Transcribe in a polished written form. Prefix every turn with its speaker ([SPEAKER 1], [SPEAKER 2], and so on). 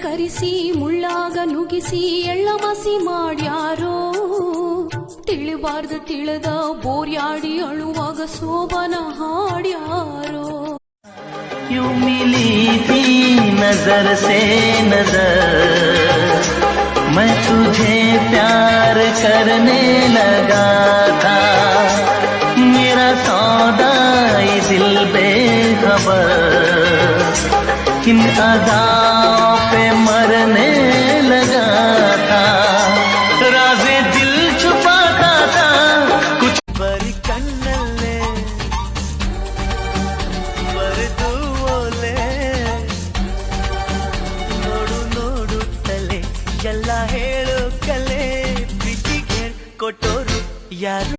[SPEAKER 1] ಕರಿಸಿ ಮುಳ್ಳಾಗ ನುಗಿಸಿ ಎಳ್ಳ ಮಸಿ ಮಾಡ್ಯಾರೋ ತಿಳಿಬಾರ್ದು ತಿಳಿದ ಬೋರ್ಯಾಡಿ ಅಳುವಾಗ ಸೋಬನ ಹಾಡ್ಯಾರೋ
[SPEAKER 2] यूं मिली थी नजर से नजर मैं तुझे प्यार करने लगा था मेरा सौदा ये दिल बेखबर किन अदाओं पे मरने लगा था राज़े दिल छुपाता था कुछ बरी कन्नल्ले ನೋಡು ನೋಡುತ್ತಲೇ ಎಲ್ಲ ಹೇಳು ಕಲೆ ಪ್ರೀತಿಗೆ ಕೊಟ್ಟೋರು ಯಾರು